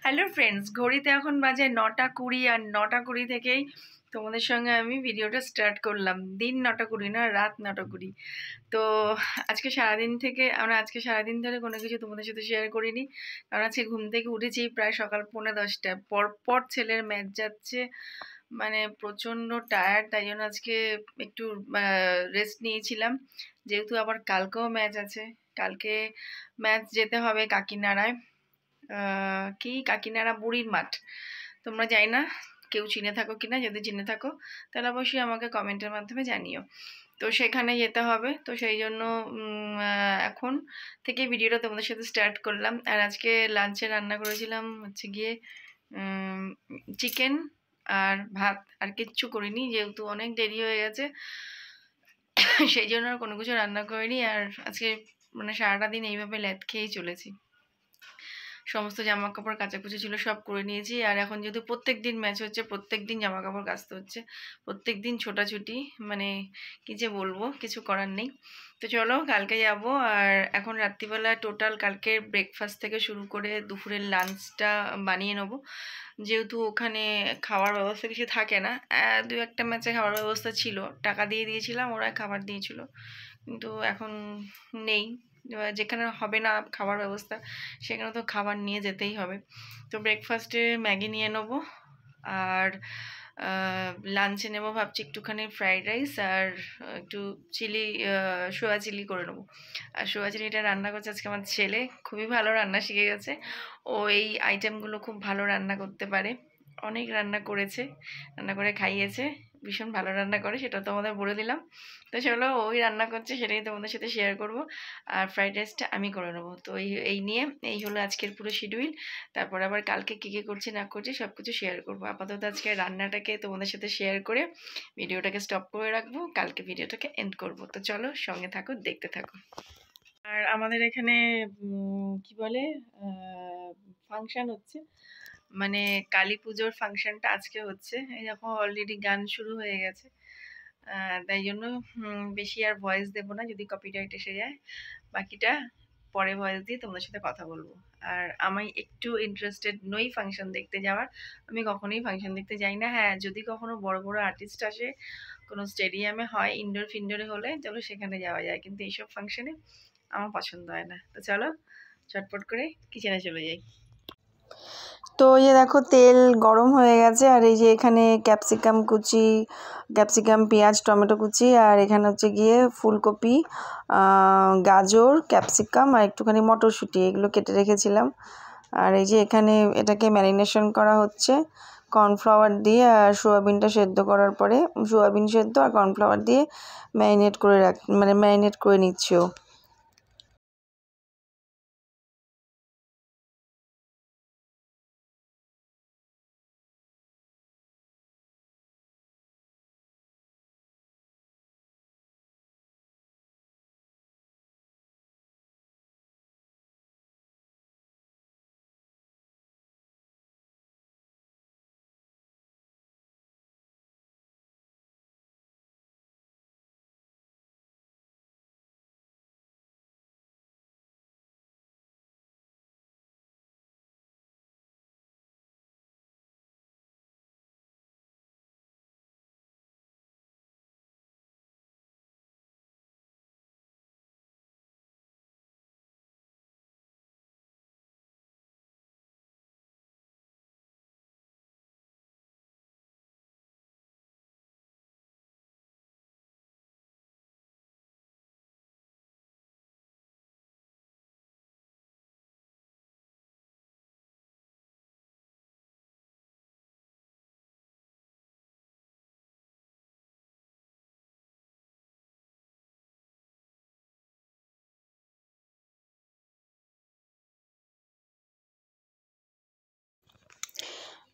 Hello friends, ঘড়িতে এখন বাজে 9টা 20 আর 9টা 20 থেকেই তোমাদের সঙ্গে আমি ভিডিওটা স্টার্ট করলাম। দিন 9টা 20 না, রাত 9টা 20। তো আজকে সারাদিন ধরে কোনো কিছু তোমাদের সাথে শেয়ার করিনি, কারণ আজকে ঘুম থেকে উঠেছি প্রায় সকাল 9:45। পর ছেলের ম্যাচ যাচ্ছে, মানে প্রচণ্ড টায়ার্ড, তাই জন্য আজকে একটু রেস্ট নিয়েছিলাম। যেহেতু আবার কালকেও ম্যাচ আছে, কালকে ম্যাচ যেতে হবে কাকিনাড়ায়। কি কাকিনাড়া বুড়ির মাঠ, তোমরা জানি না কেউ চিনে থাকো কিনা, যদি চিনে থাকো তাহলে অবশ্যই আমাকে কমেন্টের মাধ্যমে জানিও। তো সেখানে যেতে হবে, তো সেই জন্য এখন থেকে ভিডিওটা তোমাদের সাথে স্টার্ট করলাম। আর আজকে লাঞ্চে রান্না করেছিলাম হচ্ছে গিয়ে চিকেন আর ভাত, আর কিচ্ছু করিনি যেহেতু অনেক দেরি হয়ে গেছে, সেই জন্য আর কোনো কিছু রান্না করিনি। আর আজকে মানে সারাটা দিন এইভাবে ল্যাদ খেয়েই চলেছি। সমস্ত জামা কাপড় কাচাকুচি ছিল, সব করে নিয়েছি। আর এখন যেহেতু প্রত্যেক দিন ম্যাচ হচ্ছে, প্রত্যেক দিন জামা কাপড় কাচতে হচ্ছে, প্রত্যেক দিন ছোটাছুটি, মানে কি যে বলবো, কিছু করার নেই। তো চলো কালকে যাব। আর এখন রাত্রিবেলা টোটাল কালকে ব্রেকফাস্ট থেকে শুরু করে দুপুরের লাঞ্চটা বানিয়ে নেবো, যেহেতু ওখানে খাওয়ার ব্যবস্থা কিছু থাকে না। দু একটা ম্যাচে খাওয়ার ব্যবস্থা ছিল, টাকা দিয়ে দিয়েছিলাম, ওরা খাবার দিয়েছিল, কিন্তু এখন নেই। যেখানে হবে না খাবার ব্যবস্থা, সেখানে তো খাবার নিয়ে যেতেই হবে। তো ব্রেকফাস্টে ম্যাগি নিয়ে নেবো, আর লাঞ্চে নেবো ভাবছি একটুখানি ফ্রাইড রাইস আর একটু সোয়া চিলি করে নেবো। আর সোয়া চিলিটা রান্না করছে আজকে আমার ছেলে, খুবই ভালো রান্না শিখে গেছে। ও এই আইটেমগুলো খুব ভালো রান্না করতে পারে, অনেক রান্না করেছে, রান্না করে খাইয়েছে, ভীষণ ভালো রান্না করে, সেটা তোমাদের বলে দিলাম। তো চলো, ওই রান্না করছে সেটাই তোমাদের সাথে শেয়ার করব। আর ফ্রাইড রাইসটা আমি করে নেবো। তো এই হলো আজকের পুরো শিডিউল। তারপর আবার কালকে কী কী করছি না করছি সব কিছু শেয়ার করবো। আপাতত আজকে রান্নাটাকে তোমাদের সাথে শেয়ার করে ভিডিওটাকে স্টপ করে রাখবো, কালকে ভিডিওটাকে এন্ড করব। তো চলো সঙ্গে থাকো, দেখতে থাকো। আর আমাদের এখানে কি বলে ফাংশন হচ্ছে, মানে কালী পুজোর ফাংশনটা আজকে হচ্ছে। এই দেখো অলরেডি গান শুরু হয়ে গেছে, তাই জন্য বেশি আর ভয়েস দেবো না, যদি কপিরাইট এসে যায়। বাকিটা পরে ভয়েস দিয়ে তোমাদের সাথে কথা বলবো। আর আমি একটু ইন্টারেস্টেড নই ফাংশন দেখতে যাওয়ার, আমি কখনোই ফাংশন দেখতে যাই না। হ্যাঁ, যদি কখনো বড় বড় আর্টিস্ট আসে, কোনো স্টেডিয়ামে হয়, ইনডোর ফিনডোরে হলে চলো সেখানে যাওয়া যায়, কিন্তু এইসব ফাংশনে আমার পছন্দ হয় না। তো চলো চটপট করে কিচেনে চলে যাই। তো এই দেখো তেল গরম হয়ে গেছে, আর এই যে এখানে ক্যাপসিকাম পেঁয়াজ টমেটো কুচি, আর এখানে হচ্ছে গিয়ে ফুলকপি, গাজর, ক্যাপসিকাম আর একটুখানি মটরশুঁটি, এগুলো কেটে রেখেছিলাম। আর এই যে এখানে এটাকে ম্যারিনেশন করা হচ্ছে কর্নফ্লাওয়ার দিয়ে, আর সোয়াবিনটা সেদ্ধ করার পরে সোয়াবিন সেদ্ধ আর কর্নফ্লাওয়ার দিয়ে ম্যারিনেট করে নিচ্ছিও।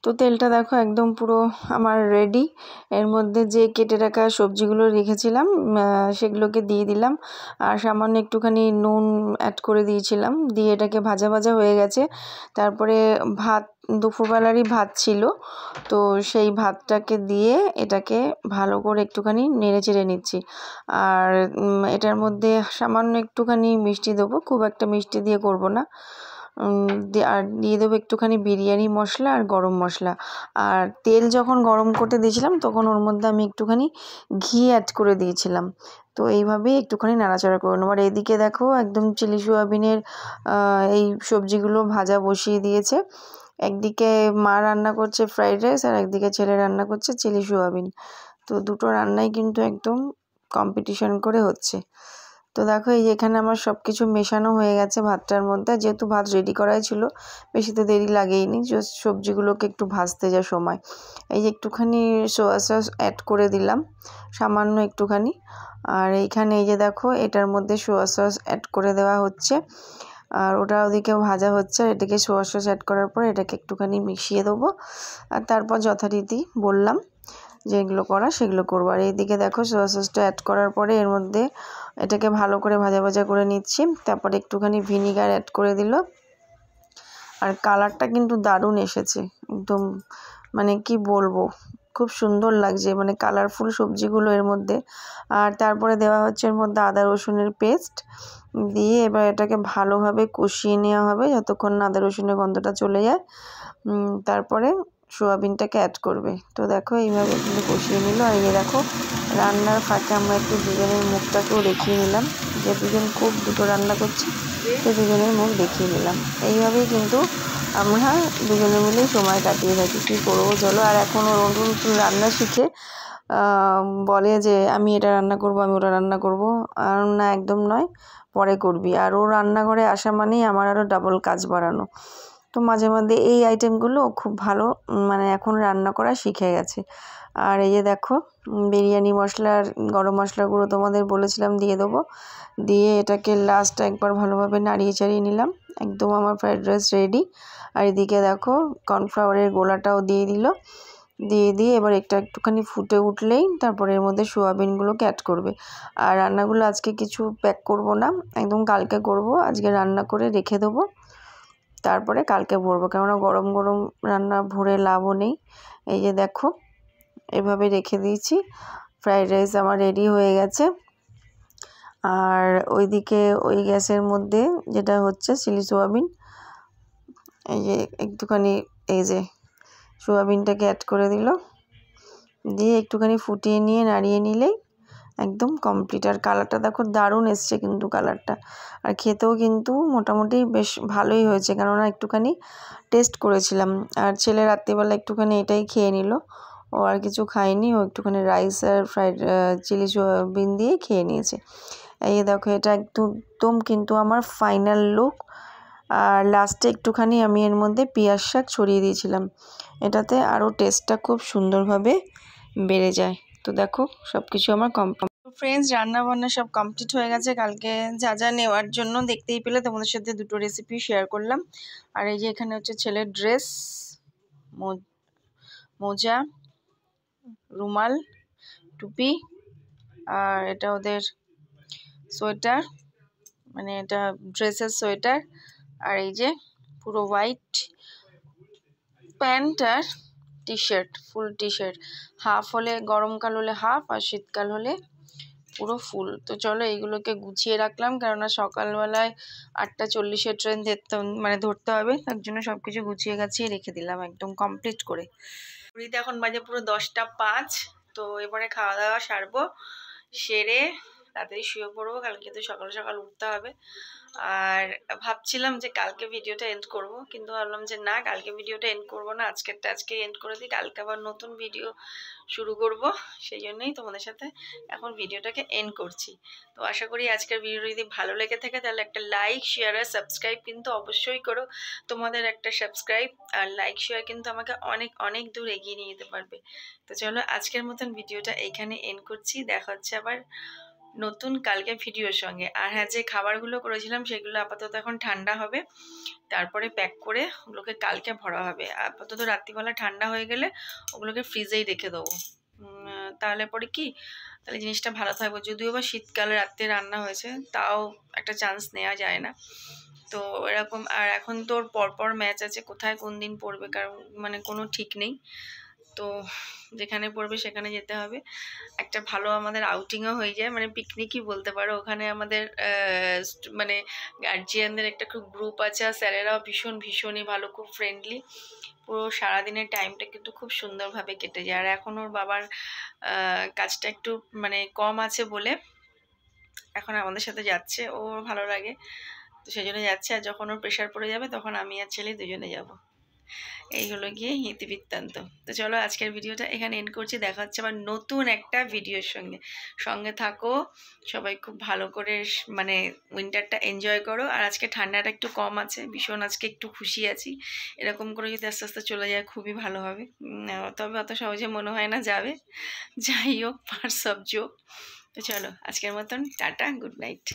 তো তেলটা দেখো একদম পুরো আমার রেডি। এর মধ্যে যে কেটে রাখা সবজিগুলো রেখেছিলাম সেগুলোকে দিয়ে দিলাম, আর সামান্য একটুখানি নুন অ্যাড করে দিয়েছিলাম, দিয়ে এটাকে ভাজা ভাজা হয়ে গেছে। তারপরে দুপুরবেলারই ভাত ছিল, তো সেই ভাতটাকে দিয়ে এটাকে ভালো করে একটুখানি নেড়ে চেড়ে নিচ্ছি। আর এটার মধ্যে সামান্য একটুখানি মিষ্টি দেবো, খুব একটা মিষ্টি দিয়ে করব না। আর দিয়ে দেবো একটুখানি বিরিয়ানি মশলা আর গরম মশলা। আর তেল যখন গরম করতে দিয়েছিলাম তখন ওর মধ্যে আমি একটুখানি ঘি অ্যাড করে দিয়েছিলাম। তো এইভাবেই একটুখানি নাড়াচাড়া করে নেবো। আর এইদিকে দেখো একদম চিলি সোয়াবিনের এই সবজিগুলো ভাজা বসিয়ে দিয়েছে। একদিকে মা রান্না করছে ফ্রাইড রাইস আর একদিকে ছেলে রান্না করছে চিলি সোয়াবিন। তো দুটো রান্নাই কিন্তু একদম কম্পিটিশন করে হচ্ছে। তো দেখো এই যে এখানে আমার সব কিছু মেশানো হয়ে গেছে ভাতটার মধ্যে। যেহেতু ভাত রেডি করাই ছিল, বেশি তো দেরি লাগেইনি, জাস্ট সবজিগুলোকে একটু ভাজতে যা সময়। এই যে একটুখানি সোয়া সস অ্যাড করে দিলাম, সামান্য একটুখানি। আর এইখানে এই যে দেখো এটার মধ্যে সোয়া সস অ্যাড করে দেওয়া হচ্ছে, আর ওটা ওদিকে ভাজা হচ্ছে। আর এটাকে সোয়া সস অ্যাড করার পর এটাকে একটুখানি মিশিয়ে দেবো। আর তারপর যথারীতি বললাম যেগুলো করা সেগুলো করবো। আর এইদিকে দেখো সোয়া সসটা অ্যাড করার পরে এর মধ্যে এটাকে ভালো করে ভাজা ভাজা করে নিচ্ছি। তারপরে একটুখানি ভিনিগার অ্যাড করে দিল। আর কালারটা কিন্তু দারুণ এসেছে, একদম মানে কি বলবো, খুব সুন্দর লাগছে, মানে কালারফুল সবজিগুলো এর মধ্যে। আর তারপরে দেওয়া হচ্ছে এর মধ্যে আদা রসুনের পেস্ট দিয়ে এবার এটাকে ভালোভাবে কষিয়ে নেওয়া হবে যতক্ষণ না আদা রসুনের গন্ধটা চলে যায়। তারপরে সোয়াবিনটাকে অ্যাড করবে। তো দেখো এইভাবে কিন্তু কষিয়ে নিল। আর এই দেখো রান্নার ফাঁকে আমরা একটু দুজনের মুখটাকেও দেখিয়ে নিলাম, যে দুজন খুব দুটো রান্না করছি, তো দুজনের মুখ দেখিয়ে নিলাম। এইভাবেই কিন্তু আমরা দুজনে মিলেই সময় কাটিয়ে থাকি। কী করবো চলো। আর এখন ওর নতুন রান্না শিখে বলে যে আমি এটা রান্না করব, আমি ওটা রান্না করব। আর না, একদম নয়, পরে করবি। আর ও রান্নাঘরে আসা মানেই আমার আরও ডাবল কাজ বাড়ানো। তো মাঝে মধ্যে এই আইটেমগুলো খুব ভালো মানে এখন রান্না করা শিখে গেছে। আর এই যে দেখো বিরিয়ানি মশলা আর গরম মশলা গুঁড়ো তোমাদের বলেছিলাম দিয়ে দেবো। দিয়ে এটাকে লাস্ট একবার ভালোভাবে নাড়িয়ে চাড়িয়ে নিলাম। একদম আমার ফ্রাইড রাইস রেডি। আর এদিকে দেখো কর্নফ্লাওয়ারের গোলাটাও দিয়ে দিল। দিয়ে এবার এটা একটুখানি ফুটে উঠলেই তারপরে এর মধ্যে সোয়াবিনগুলোকে অ্যাড করবে। আর রান্নাগুলো আজকে কিছু প্যাক করব না, একদম কালকে করব। আজকে রান্না করে রেখে দেবো, তারপরে কালকে ভরবো, কেননা গরম গরম রান্না ভরে লাভও নেই। এই যে দেখো এভাবে রেখে দিয়েছি। ফ্রাইড রাইস আমার রেডি হয়ে গেছে। আর ওইদিকে ওই গ্যাসের মধ্যে যেটা হচ্ছে চিলি সোয়াবিন, এই যে একটুখানি এই যে সোয়াবিনটাকে অ্যাড করে দিল, দিয়ে একটুখানি ফুটিয়ে নিয়ে নাড়িয়ে নিলেই একদম কমপ্লিট। আর কালারটা দেখো দারুণ এসছে কিন্তু কালারটা। আর খেতেও কিন্তু মোটামুটি বেশ ভালোই হয়েছে, কেননা একটুখানি টেস্ট করেছিলাম। আর ছেলে রাত্রিবেলা একটুখানি এটাই খেয়ে নিল, ও আর কিছু খায়নি, ও একটুখানি রাইস আর ফ্রাইড চিলি সোয়াবিন দিয়ে খেয়ে নিয়েছে। এই দেখো এটা একদম কিন্তু আমার ফাইনাল লুক। আর লাস্টে একটুখানি আমি এর মধ্যে পেঁয়াজ শাক ছড়িয়ে দিয়েছিলাম, এটাতে আরও টেস্টটা খুব সুন্দরভাবে বেড়ে যায়। তো দেখো সব কিছু আমার ফ্রেন্ডস রান্না বান্না সব কমপ্লিট হয়ে গেছে। কালকে যা যা নেওয়ার জন্য দেখতেই পেলে, তোমাদের সাথে দুটো রেসিপি শেয়ার করলাম। আর এই যে এখানে হচ্ছে ছেলের ড্রেস, মোজা, রুমাল, টুপি, আর এটা ওদের সোয়েটার, মানে এটা ড্রেসের সোয়েটার। আর এই যে পুরো হোয়াইট প্যান্ট আর টি শার্ট, ফুল টি শার্ট, হাফ হলে গরমকাল হলে হাফ আর শীতকাল হলে পুরো ফুল। তো চলো এইগুলোকে গুছিয়ে রাখলাম, কেননা সকালবেলায় 8:40-এর ট্রেন ধরতে হবে, তার জন্য সব কিছু গুছিয়ে গাছিয়ে রেখে দিলাম একদম কমপ্লিট করে। পুরীতে এখন বাজে পুরো 10:05। তো এবারে খাওয়া দাওয়া সারবো, সেরে তাড়াতাড়ি শুয়ে পড়বো, কালকে তো সকাল সকাল উঠতে হবে। আর ভাবছিলাম যে কালকে ভিডিওটা এন্ড করব, কিন্তু ভাবলাম যে না, কালকে ভিডিওটা এন্ড করব না, আজকে এন্ড করে দিই, কালকে আবার নতুন ভিডিও শুরু করব। সেই জন্যই তোমাদের সাথে এখন ভিডিওটাকে এন্ড করছি। তো আশা করি আজকের ভিডিও যদি ভালো লেগে থাকে তাহলে একটা লাইক, শেয়ার আর সাবস্ক্রাইব কিন্তু অবশ্যই করো। তোমাদের একটা সাবস্ক্রাইব আর লাইক শেয়ার কিন্তু আমাকে অনেক অনেক দূর এগিয়ে নিয়ে যেতে পারবে। তো চলো আজকের মতন ভিডিওটা এইখানে এন্ড করছি, দেখা হচ্ছে আবার নতুন কালকে ভিডিওর সঙ্গে। আর হ্যাঁ, যে খাবারগুলো করেছিলাম সেগুলো আপাতত এখন ঠান্ডা হবে, তারপরে প্যাক করে ওগুলোকে কালকে ভরা হবে। আপাতত রাত্রিবেলা ঠান্ডা হয়ে গেলে ওগুলোকে ফ্রিজেই রেখে দেবো। তাহলে পরে কি, তাহলে জিনিসটা ভালো থাকবে। যদিও বা শীতকালে রাত্রে রান্না হয়েছে, তাও একটা চান্স নেওয়া যায় না। তো এরকম। আর এখন তোর পরপর ম্যাচ আছে, কোথায় কোন দিন পড়বে কারণ মানে কোনো ঠিক নেই। তো যেখানে পড়বে সেখানে যেতে হবে। একটা ভালো আমাদের আউটিংও হয়ে যায়, মানে পিকনিকই বলতে পারো। ওখানে আমাদের মানে গার্জিয়ানদের একটা খুব গ্রুপ আছে, আর স্যারেরাও ভীষণই ভালো, খুব ফ্রেন্ডলি। পুরো সারাদিনের টাইমটা কিন্তু খুব সুন্দরভাবে কেটে যায়। আর এখন ওর বাবার কাজটা একটু মানে কম আছে বলে এখন আমাদের সাথে যাচ্ছে, ওর ভালো লাগে, তো সেই জন্য যাচ্ছে। আর যখন ওর প্রেশার পড়ে যাবে তখন আমি আর ছেলে দুজনে যাব। এই হলো গিয়ে ইতিবৃত্তান্ত। তো চলো আজকের ভিডিওটা এখানে এন্ড করছি। দেখা হচ্ছে আবার নতুন একটা ভিডিওর সঙ্গে থাকো সবাই। খুব ভালো করে মানে উইন্টারটা এনজয় করো। আর আজকে ঠান্ডাটা একটু কম আছে, ভীষণ আজকে একটু খুশি আছি। এরকম করে যদি আস্তে আস্তে চলে যায় খুবই ভালো হবে। তবে অত সহজে মনে হয় না যাবে। যাই হোক, পার্টস অফ জোক। তো চলো আজকের মতন টাটা, গুড নাইট।